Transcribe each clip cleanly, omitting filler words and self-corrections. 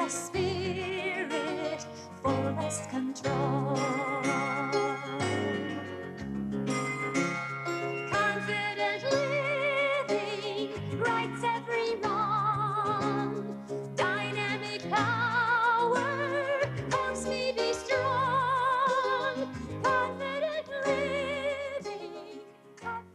the spirit, fullest control. Confident living rights every wrong. Dynamic power helps me be strong. Confident living.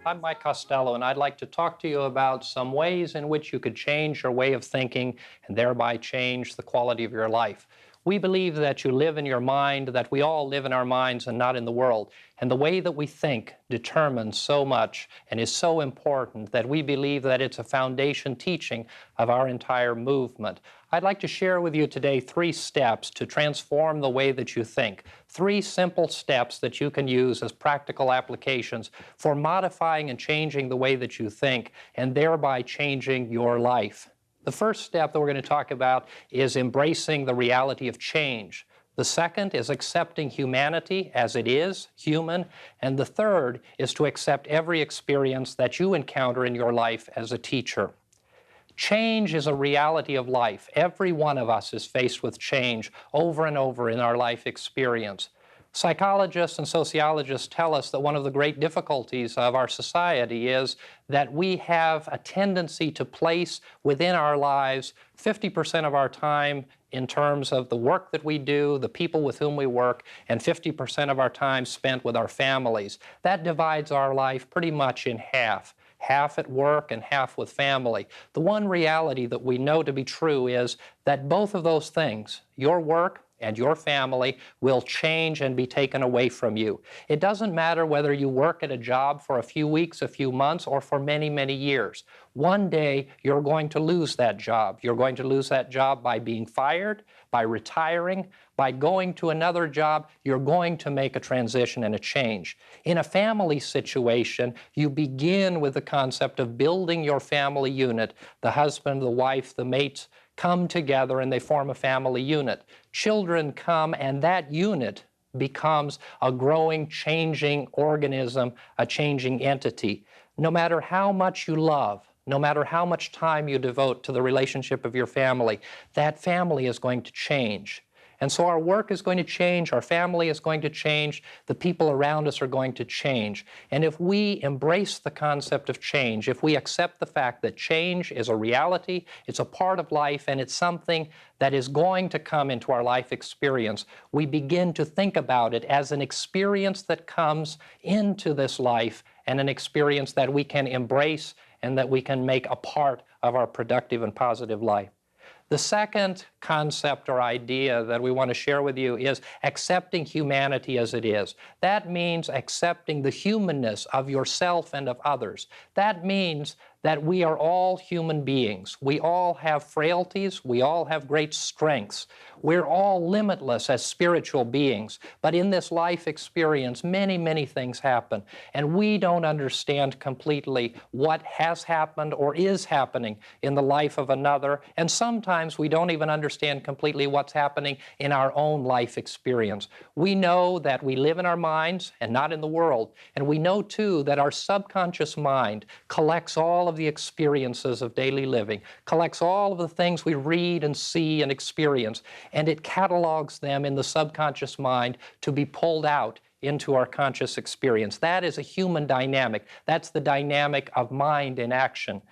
I'm Mike Costello, and I'd like to talk to you about some ways in which you could change your way of thinking and thereby change the quality of your life. We believe that you live in your mind, that we all live in our minds and not in the world. And the way that we think determines so much and is so important that we believe that it's a foundation teaching of our entire movement. I'd like to share with you today 3 steps to transform the way that you think. 3 simple steps that you can use as practical applications for modifying and changing the way that you think and thereby changing your life. The first step that we're going to talk about is embracing the reality of change. The second is accepting humanity as it is, human. And the third is to accept every experience that you encounter in your life as a teacher. Change is a reality of life. Every one of us is faced with change over and over in our life experience. Psychologists and sociologists tell us that one of the great difficulties of our society is that we have a tendency to place within our lives 50% of our time in terms of the work that we do, the people with whom we work, and 50% of our time spent with our families. That divides our life pretty much in half. Half at work and half with family. The one reality that we know to be true is that both of those things, your work and your family, will change and be taken away from you. It doesn't matter whether you work at a job for a few weeks, a few months, or for many, many years. One day, you're going to lose that job. You're going to lose that job by being fired, by retiring, by going to another job. You're going to make a transition and a change. In a family situation, you begin with the concept of building your family unit. The husband, the wife, the mates come together and they form a family unit. Children come and that unit becomes a growing, changing organism, a changing entity. No matter how much you love, no matter how much time you devote to the relationship of your family, that family is going to change. And so our work is going to change, our family is going to change, the people around us are going to change. And if we embrace the concept of change, if we accept the fact that change is a reality, it's a part of life, and it's something that is going to come into our life experience, we begin to think about it as an experience that comes into this life and an experience that we can embrace and that we can make a part of our productive and positive life. The second concept or idea that we want to share with you is accepting humanity as it is. That means accepting the humanness of yourself and of others. That means that we are all human beings. We all have frailties. We all have great strengths. We're all limitless as spiritual beings. But in this life experience, many, many things happen. And we don't understand completely what has happened or is happening in the life of another. And sometimes we don't even understand completely what's happening in our own life experience. We know that we live in our minds and not in the world. And we know, too, that our subconscious mind collects all of the experiences of daily living, collects all of the things we read and see and experience, and it catalogs them in the subconscious mind to be pulled out into our conscious experience. That is a human dynamic. That's the dynamic of mind in action.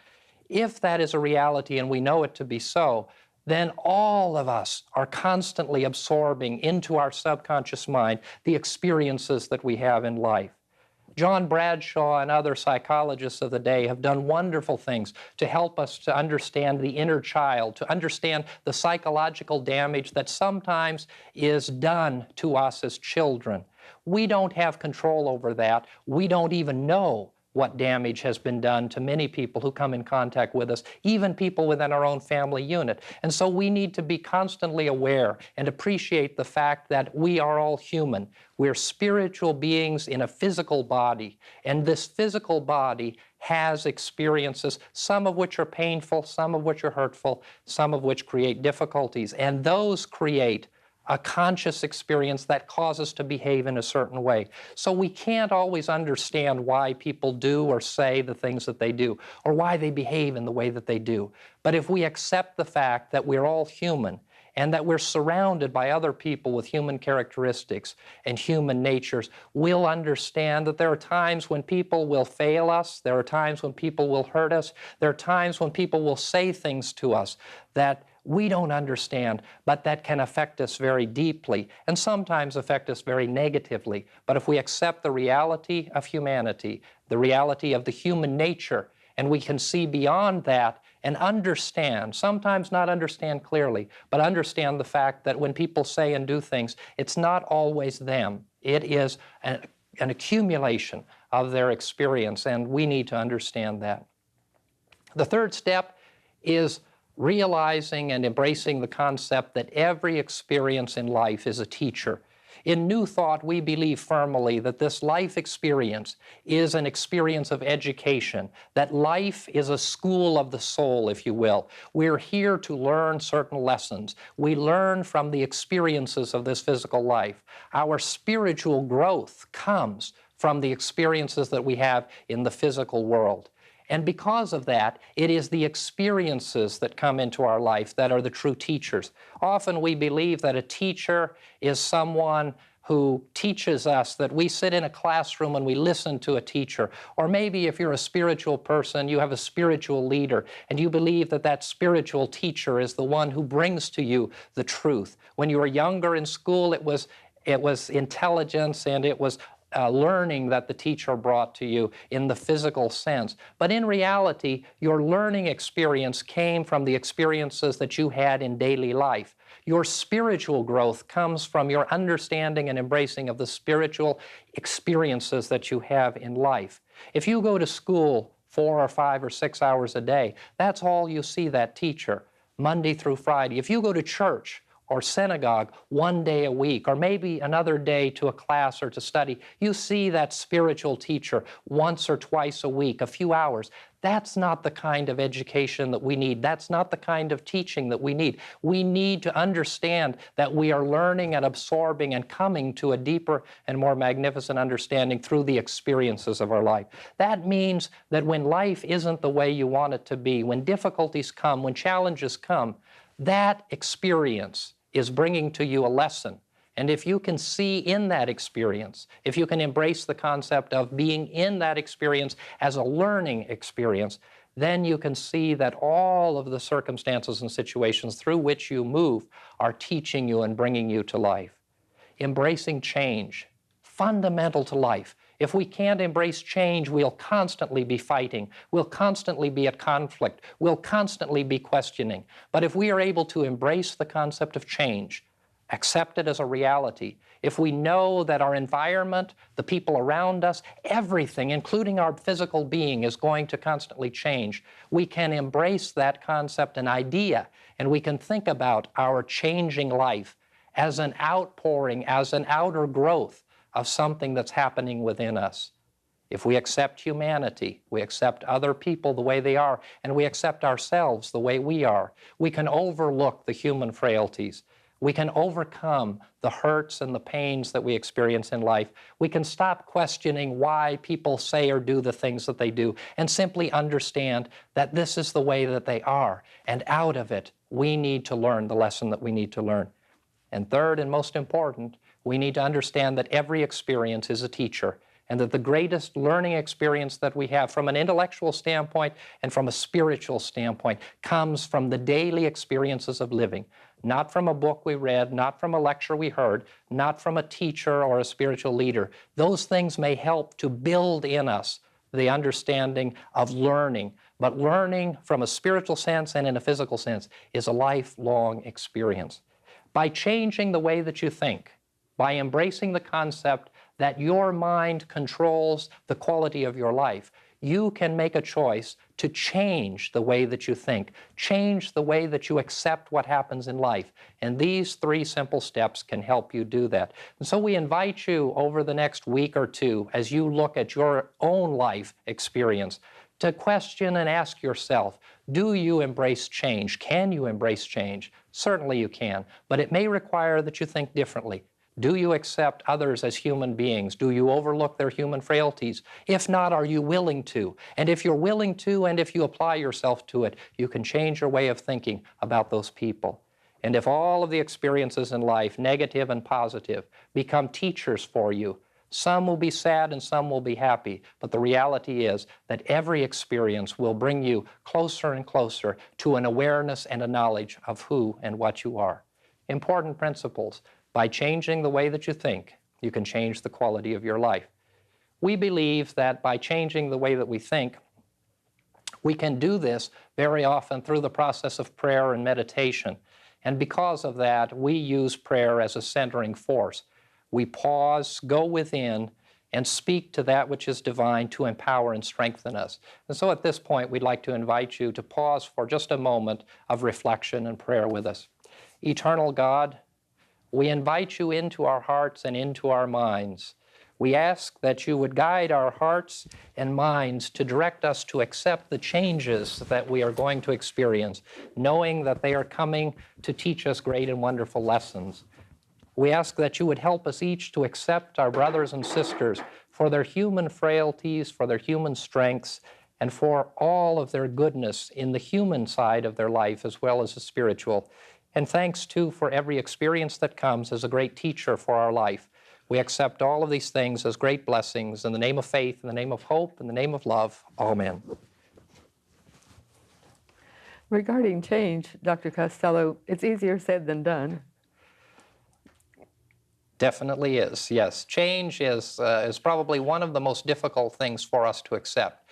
If that is a reality and we know it to be so, then all of us are constantly absorbing into our subconscious mind the experiences that we have in life. John Bradshaw and other psychologists of the day have done wonderful things to help us to understand the inner child, to understand the psychological damage that sometimes is done to us as children. We don't have control over that. We don't even know what damage has been done to many people who come in contact with us, even people within our own family unit. And so we need to be constantly aware and appreciate the fact that we are all human. We're spiritual beings in a physical body, and this physical body has experiences, some of which are painful, some of which are hurtful, some of which create difficulties, and those create a conscious experience that causes us to behave in a certain way. So we can't always understand why people do or say the things that they do, or why they behave in the way that they do. But if we accept the fact that we're all human, and that we're surrounded by other people with human characteristics and human natures, we'll understand that there are times when people will fail us, there are times when people will hurt us, there are times when people will say things to us that we don't understand, but that can affect us very deeply and sometimes affect us very negatively. But if we accept the reality of humanity, the reality of the human nature, and we can see beyond that and understand, sometimes not understand clearly, but understand the fact that when people say and do things, it's not always them. It is an accumulation of their experience, and we need to understand that. The third step is realizing and embracing the concept that every experience in life is a teacher. In New Thought, we believe firmly that this life experience is an experience of education, that life is a school of the soul, if you will. We're here to learn certain lessons. We learn from the experiences of this physical life. Our spiritual growth comes from the experiences that we have in the physical world. And because of that, it is the experiences that come into our life that are the true teachers. Often we believe that a teacher is someone who teaches us, that we sit in a classroom and we listen to a teacher. Or maybe if you're a spiritual person, you have a spiritual leader, and you believe that that spiritual teacher is the one who brings to you the truth. When you were younger in school, it was intelligence and it was learning that the teacher brought to you in the physical sense. But in reality, your learning experience came from the experiences that you had in daily life. Your spiritual growth comes from your understanding and embracing of the spiritual experiences that you have in life. If you go to school 4 or 5 or 6 hours a day, that's all you see that teacher, Monday through Friday. If you go to church or synagogue 1 day a week, or maybe another day to a class or to study, you see that spiritual teacher once or twice a week, a few hours. That's not the kind of education that we need. That's not the kind of teaching that we need. We need to understand that we are learning and absorbing and coming to a deeper and more magnificent understanding through the experiences of our life. That means that when life isn't the way you want it to be, when difficulties come, when challenges come, that experience is bringing to you a lesson. And if you can see in that experience, if you can embrace the concept of being in that experience as a learning experience, then you can see that all of the circumstances and situations through which you move are teaching you and bringing you to life. Embracing change, fundamental to life. If we can't embrace change, we'll constantly be fighting. We'll constantly be at conflict. We'll constantly be questioning. But if we are able to embrace the concept of change, accept it as a reality, if we know that our environment, the people around us, everything, including our physical being, is going to constantly change, we can embrace that concept and idea, and we can think about our changing life as an outpouring, as an outer growth of something that's happening within us. If we accept humanity, we accept other people the way they are, and we accept ourselves the way we are, we can overlook the human frailties. We can overcome the hurts and the pains that we experience in life. We can stop questioning why people say or do the things that they do, and simply understand that this is the way that they are, and out of it, we need to learn the lesson that we need to learn. And third, and most important, we need to understand that every experience is a teacher, and that the greatest learning experience that we have from an intellectual standpoint and from a spiritual standpoint comes from the daily experiences of living, not from a book we read, not from a lecture we heard, not from a teacher or a spiritual leader. Those things may help to build in us the understanding of learning, but learning from a spiritual sense and in a physical sense is a lifelong experience. By changing the way that you think, by embracing the concept that your mind controls the quality of your life, you can make a choice to change the way that you think, change the way that you accept what happens in life. And these 3 simple steps can help you do that. And so we invite you over the next week or 2, as you look at your own life experience, to question and ask yourself, do you embrace change? Can you embrace change? Certainly you can, but it may require that you think differently. Do you accept others as human beings? Do you overlook their human frailties? If not, are you willing to? And if you're willing to, and if you apply yourself to it, you can change your way of thinking about those people. And if all of the experiences in life, negative and positive, become teachers for you, some will be sad and some will be happy, but the reality is that every experience will bring you closer and closer to an awareness and a knowledge of who and what you are. Important principles. By changing the way that you think, you can change the quality of your life. We believe that by changing the way that we think, we can do this very often through the process of prayer and meditation. And because of that, we use prayer as a centering force. We pause, go within, and speak to that which is divine to empower and strengthen us. And so at this point, we'd like to invite you to pause for just a moment of reflection and prayer with us. Eternal God, we invite you into our hearts and into our minds. We ask that you would guide our hearts and minds to direct us to accept the changes that we are going to experience, knowing that they are coming to teach us great and wonderful lessons. We ask that you would help us each to accept our brothers and sisters for their human frailties, for their human strengths, and for all of their goodness in the human side of their life as well as the spiritual. And thanks, too, for every experience that comes as a great teacher for our life. We accept all of these things as great blessings in the name of faith, in the name of hope, in the name of love. Amen. Regarding change, Dr. Costello, it's easier said than done. Definitely is, yes. Change is probably one of the most difficult things for us to accept,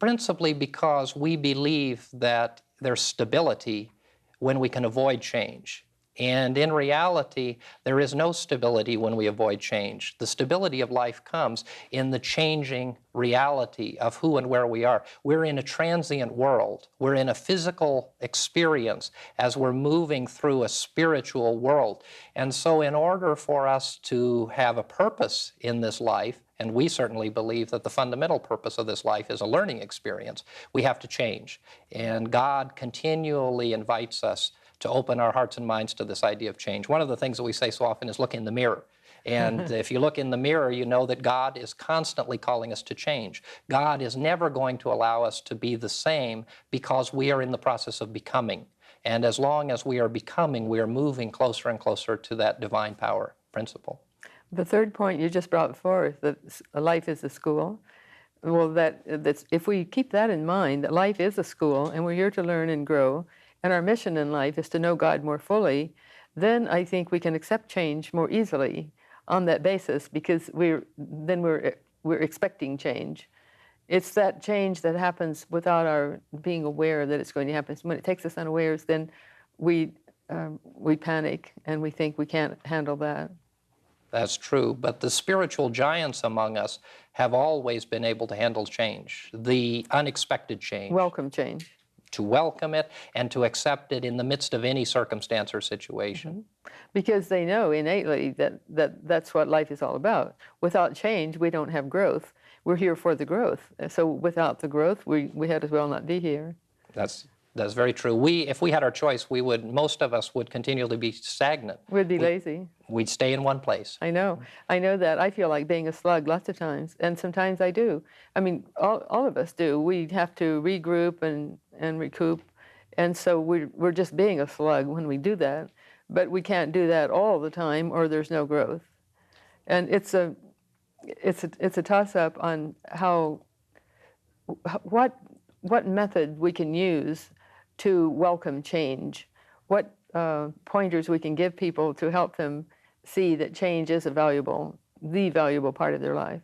principally because we believe that there's stability when we can avoid change. And in reality, there is no stability when we avoid change. The stability of life comes in the changing reality of who and where we are. We're in a transient world. We're in a physical experience as we're moving through a spiritual world. And so in order for us to have a purpose in this life, and we certainly believe that the fundamental purpose of this life is a learning experience, we have to change. And God continually invites us to open our hearts and minds to this idea of change. One of the things that we say so often is look in the mirror. And if you look in the mirror, you know that God is constantly calling us to change. God is never going to allow us to be the same because we are in the process of becoming. And as long as we are becoming, we are moving closer and closer to that divine power principle. The third point you just brought forth, that life is a school. Well, that's if we keep that in mind, that life is a school and we're here to learn and grow, and our mission in life is to know God more fully, then I think we can accept change more easily on that basis, because we're expecting change. It's that change that happens without our being aware that it's going to happen. When it takes us unawares, then we panic and we think we can't handle that. That's true, but the spiritual giants among us have always been able to handle change, the unexpected change. Welcome change. To welcome it and to accept it in the midst of any circumstance or situation. Mm-hmm. Because they know innately that's what life is all about. Without change, we don't have growth. We're here for the growth. So without the growth, we had as well not be here. That's very true. If we had our choice, most of us would continually be stagnant. We'd be lazy. We'd stay in one place. I know that. I feel like being a slug lots of times, and sometimes I do. I mean, all of us do. We have to regroup and recoup, and so we're just being a slug when we do that. But we can't do that all the time, or there's no growth. And it's a toss-up on what method we can use to welcome change, what pointers we can give people to help them see that change is the valuable part of their life.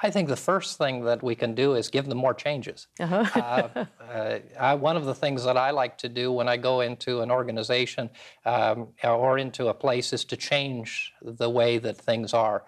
I think the first thing that we can do is give them more changes. One of the things that I like to do when I go into an organization or into a place is to change the way that things are,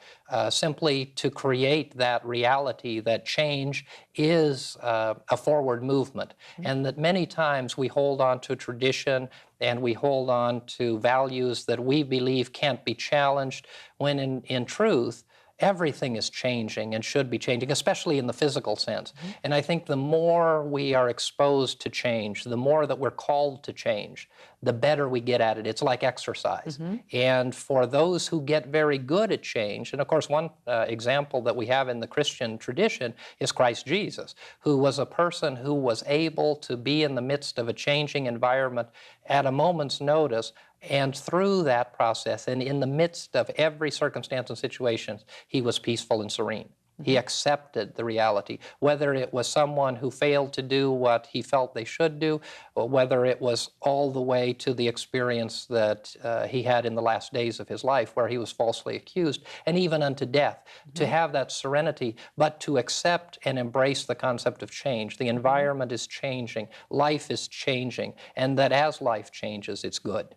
simply to create that reality that change is a forward movement, and that many times we hold on to tradition and we hold on to values that we believe can't be challenged, when in truth, everything is changing and should be changing, especially in the physical sense. Mm-hmm. And I think the more we are exposed to change, the more that we're called to change, the better we get at it. It's like exercise. Mm-hmm. And for those who get very good at change, and of course one example that we have in the Christian tradition is Christ Jesus, who was a person who was able to be in the midst of a changing environment at a moment's notice, And through that process, and in the midst of every circumstance and situation, he was peaceful and serene. He accepted the reality, whether it was someone who failed to do what he felt they should do, or whether it was all the way to the experience that he had in the last days of his life, where he was falsely accused, and even unto death. To have that serenity, but to accept and embrace the concept of change. The environment is changing, life is changing, and that as life changes, it's good.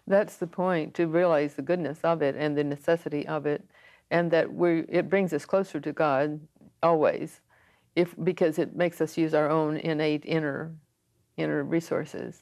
That's the point, to realize the goodness of it and the necessity of it, and that it brings us closer to God always, because it makes us use our own innate inner resources.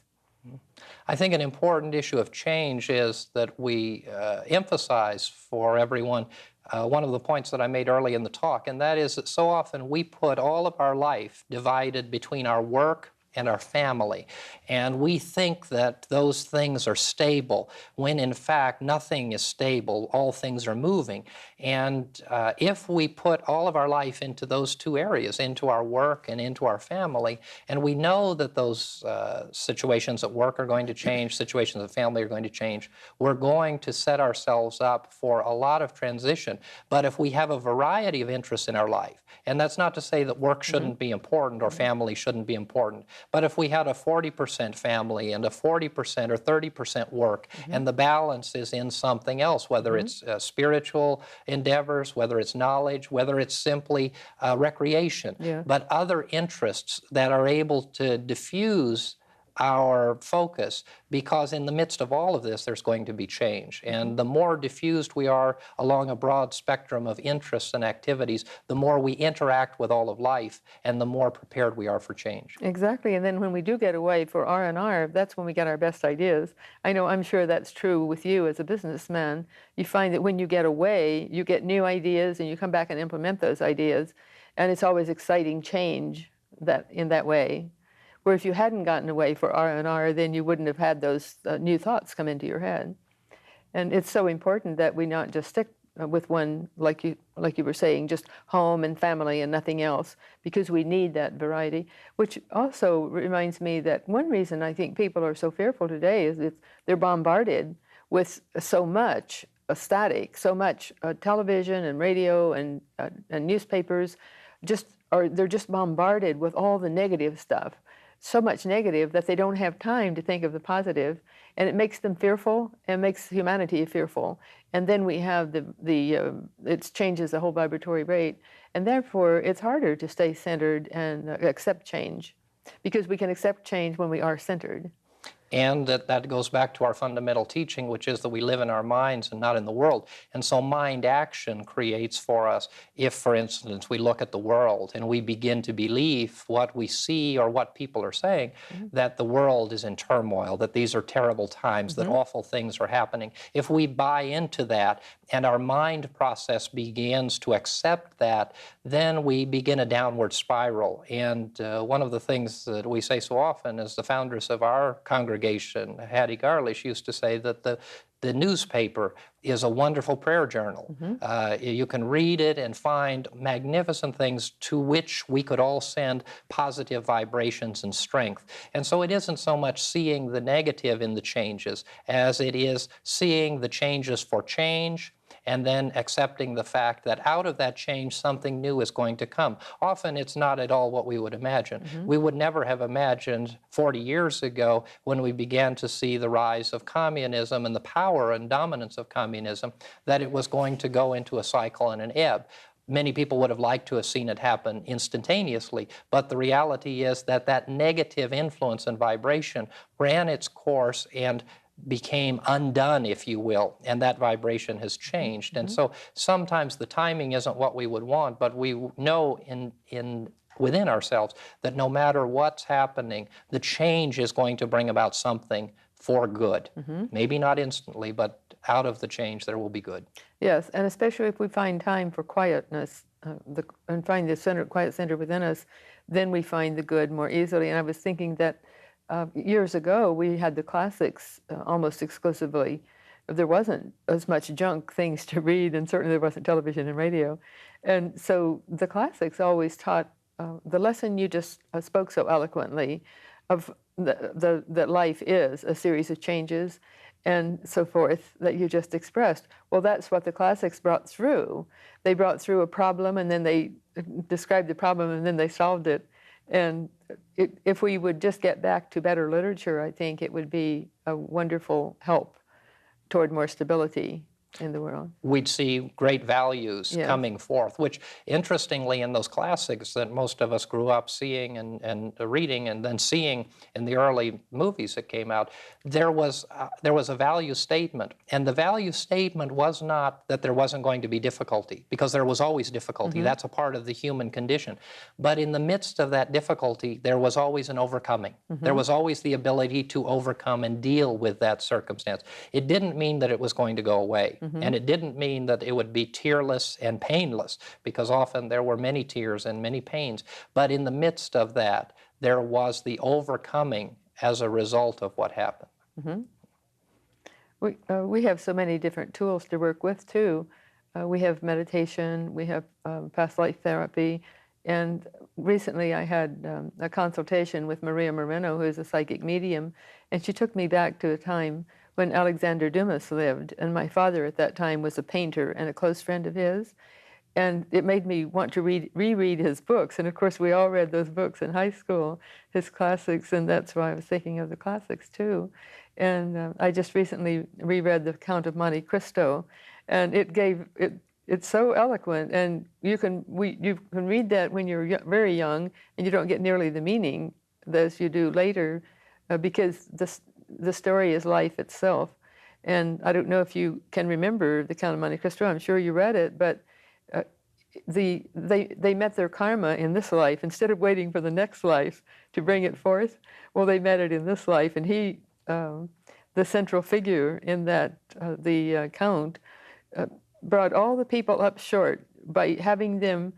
I think an important issue of change is that we emphasize for everyone one of the points that I made early in the talk, and that is that so often we put all of our life divided between our work and our family. And we think that those things are stable, when in fact nothing is stable, all things are moving. And if we put all of our life into those two areas, into our work and into our family, and we know that those situations at work are going to change, situations at family are going to change, we're going to set ourselves up for a lot of transition. But if we have a variety of interests in our life, and that's not to say that work shouldn't be important or family shouldn't be important, but if we had a 40% family and a 40% or 30% work, and the balance is in something else, whether it's spiritual endeavors, whether it's knowledge, whether it's simply recreation, but other interests that are able to diffuse our focus, because in the midst of all of this, there's going to be change. And the more diffused we are along a broad spectrum of interests and activities, the more we interact with all of life, and the more prepared we are for change. Exactly, and then when we do get away for R&R, that's when we get our best ideas. I'm sure that's true with you as a businessman. You find that when you get away, you get new ideas, and you come back and implement those ideas, and it's always exciting change in that way. Where if you hadn't gotten away for R&R, then you wouldn't have had those new thoughts come into your head. And it's so important that we not just stick with one, like you were saying, just home and family and nothing else, because we need that variety. Which also reminds me that one reason I think people are so fearful today is that they're bombarded with so much static, so much television and radio and newspapers. They're just bombarded with all the negative stuff. So much negative that they don't have time to think of the positive, and it makes them fearful and makes humanity fearful. And then we have it changes the whole vibratory rate, and therefore it's harder to stay centered and accept change, because we can accept change when we are centered. And that goes back to our fundamental teaching, which is that we live in our minds and not in the world. And so mind action creates for us, if, for instance, we look at the world and we begin to believe what we see or what people are saying, that the world is in turmoil, that these are terrible times, that awful things are happening. If we buy into that and our mind process begins to accept that, then we begin a downward spiral. And one of the things that we say so often is the founders of our congregation, Hattie Garlish, used to say that the newspaper is a wonderful prayer journal. You can read it and find magnificent things to which we could all send positive vibrations and strength. And so it isn't so much seeing the negative in the changes as it is seeing the changes for change, and then accepting the fact that out of that change, something new is going to come. Often it's not at all what we would imagine. We would never have imagined 40 years ago, when we began to see the rise of communism and the power and dominance of communism, that it was going to go into a cycle and an ebb. Many people would have liked to have seen it happen instantaneously, but the reality is that that negative influence and vibration ran its course and became undone, if you will, and that vibration has changed. And so sometimes the timing isn't what we would want, but we know within ourselves that no matter what's happening, the change is going to bring about something for good. Maybe not instantly, but out of the change there will be good. Yes, and especially if we find time for quietness and find the quiet center within us, then we find the good more easily. And I was thinking that years ago, we had the classics almost exclusively. There wasn't as much junk things to read, and certainly there wasn't television and radio. And so the classics always taught the lesson you just spoke so eloquently of that life is a series of changes, and so forth that you just expressed. Well, that's what the classics brought through. They brought through a problem, and then they described the problem, and then they solved it. And if we would just get back to better literature, I think it would be a wonderful help toward more stability in the world. We'd see great values Yes. coming forth, which interestingly in those classics that most of us grew up seeing and reading and then seeing in the early movies that came out, there was a value statement. And the value statement was not that there wasn't going to be difficulty, because there was always difficulty. That's a part of the human condition. But in the midst of that difficulty, there was always an overcoming. There was always the ability to overcome and deal with that circumstance. It didn't mean that it was going to go away. And it didn't mean that it would be tearless and painless, because often there were many tears and many pains. But in the midst of that, there was the overcoming as a result of what happened. We have so many different tools to work with, too. We have meditation, we have past life therapy, and recently I had a consultation with Maria Moreno, who is a psychic medium, and she took me back to a time when Alexander Dumas lived, and my father at that time was a painter and a close friend of his, and it made me want to reread his books, and of course we all read those books in high school, his classics, and that's why I was thinking of the classics too. And I just recently reread The Count of Monte Cristo, and it's so eloquent, and you can read that when you're very young, and you don't get nearly the meaning as you do later, because the story is life itself. And I don't know if you can remember The Count of Monte Cristo. I'm sure you read it, but they met their karma in this life instead of waiting for the next life to bring it forth. Well, they met it in this life, and he, the central figure in that, the Count, brought all the people up short by having them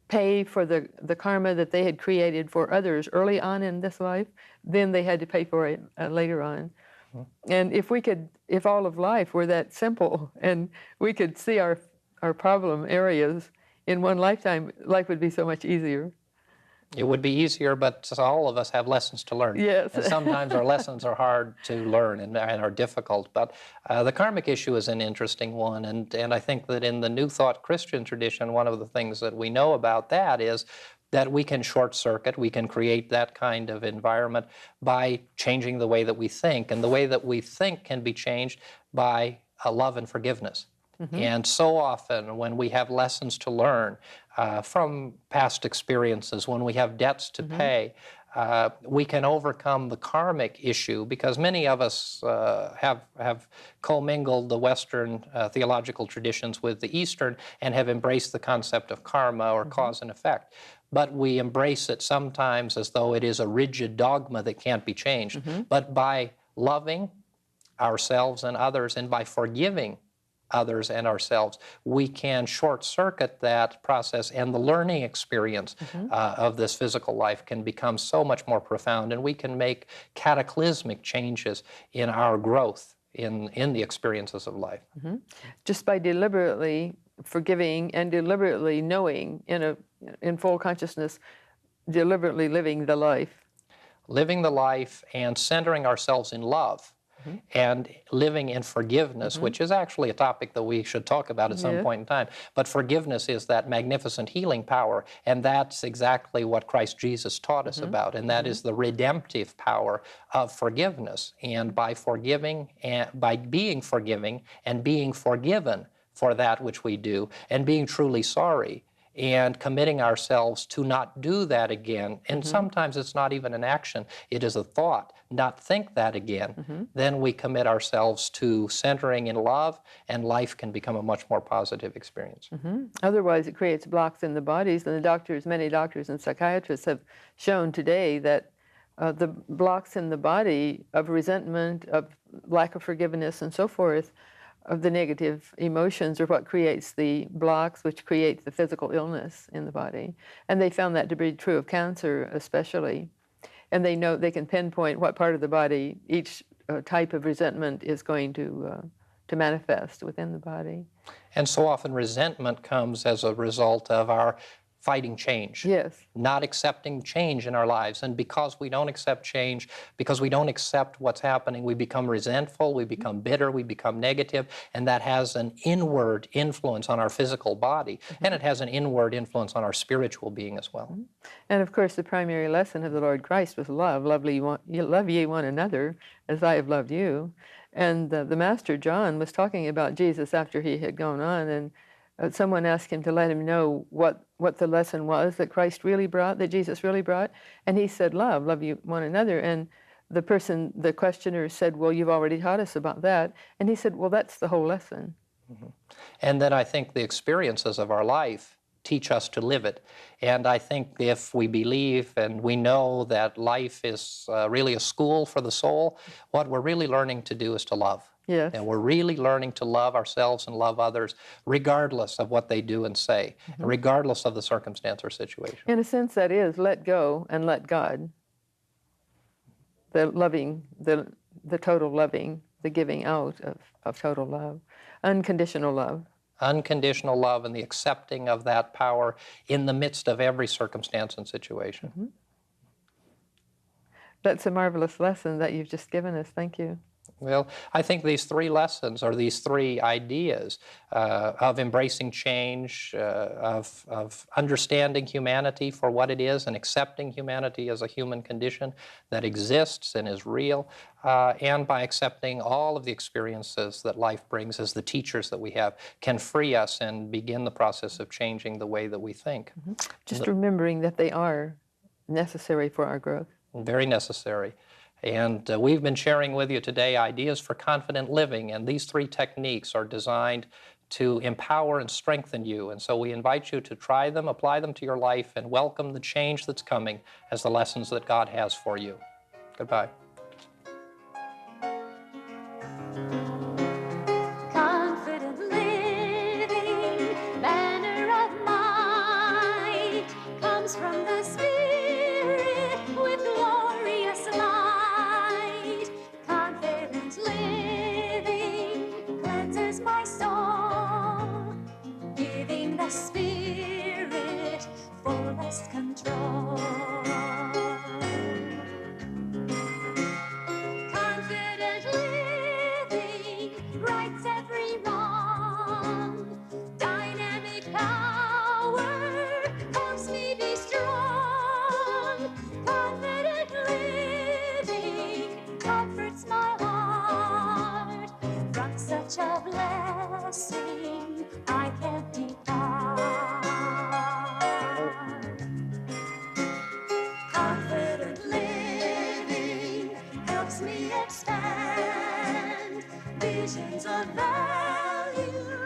pay for the karma that they had created for others early on in this life. Then they had to pay for it later on. And if all of life were that simple, and we could see our problem areas in one lifetime, life would be so much easier. It would be easier, but all of us have lessons to learn. Yes. And sometimes our lessons are hard to learn and are difficult. But the karmic issue is an interesting one. And I think that in the New Thought Christian tradition, one of the things that we know about that is that we can short circuit, we can create that kind of environment by changing the way that we think. And the way that we think can be changed by love and forgiveness. And so often when we have lessons to learn from past experiences, when we have debts to pay, we can overcome the karmic issue, because many of us have commingled the Western theological traditions with the Eastern and have embraced the concept of karma or cause and effect. But we embrace it sometimes as though it is a rigid dogma that can't be changed. But by loving ourselves and others, and by forgiving others and ourselves, we can short-circuit that process, and the learning experience of this physical life can become so much more profound, and we can make cataclysmic changes in our growth in the experiences of life. Just by deliberately forgiving and deliberately knowing in full consciousness, deliberately living the life. Living the life and centering ourselves in love. And living in forgiveness, which is actually a topic that we should talk about at some point in time. But forgiveness is that magnificent healing power, and that's exactly what Christ Jesus taught us about, and that is the redemptive power of forgiveness. And by forgiving, and by being forgiving and being forgiven for that which we do, and being truly sorry, and committing ourselves to not do that again. And sometimes it's not even an action, it is a thought, not think that again. Then we commit ourselves to centering in love, and life can become a much more positive experience. Otherwise, it creates blocks in the bodies, and many doctors and psychiatrists have shown today that the blocks in the body of resentment, of lack of forgiveness, and so forth, of the negative emotions are what creates the blocks, which create the physical illness in the body. And they found that to be true of cancer especially. And they know they can pinpoint what part of the body each type of resentment is going to manifest within the body. And so often resentment comes as a result of our fighting change. Yes. Not accepting change in our lives. And because we don't accept change, because we don't accept what's happening, we become resentful, we become bitter, we become negative, and that has an inward influence on our physical body, and it has an inward influence on our spiritual being as well. And of course, the primary lesson of the Lord Christ was love. Love ye one another as I have loved you. And the Master John was talking about Jesus after he had gone on, and someone asked him to let him know what the lesson was that Christ really brought, that Jesus really brought. And he said, love you one another. And the questioner said, well, you've already taught us about that. And he said, well, that's the whole lesson. And then I think the experiences of our life teach us to live it. And I think if we believe and we know that life is really a school for the soul, what we're really learning to do is to love. Yes. And we're really learning to love ourselves and love others, regardless of what they do and say, regardless of the circumstance or situation. In a sense, that is let go and let God. The loving, the total loving, the giving out of total love, unconditional love. Unconditional love and the accepting of that power in the midst of every circumstance and situation. That's a marvelous lesson that you've just given us. Thank you. Well, I think these three lessons, or these three ideas of embracing change, of understanding humanity for what it is and accepting humanity as a human condition that exists and is real, and by accepting all of the experiences that life brings as the teachers that we have, can free us and begin the process of changing the way that we think. Just remembering that they are necessary for our growth. Very necessary. And we've been sharing with you today ideas for confident living, and these three techniques are designed to empower and strengthen you. And so we invite you to try them, apply them to your life, and welcome the change that's coming as the lessons that God has for you. Goodbye. Confident living, banner of might, comes from the Spirit with glorious light. Confident living cleanses my soul, giving the Spirit fullest control. Confident living rights every wrong. Dynamic power helps me be strong. Confident living comforts my heart. From such a blessing I can't depart. Confident living helps me expand visions of value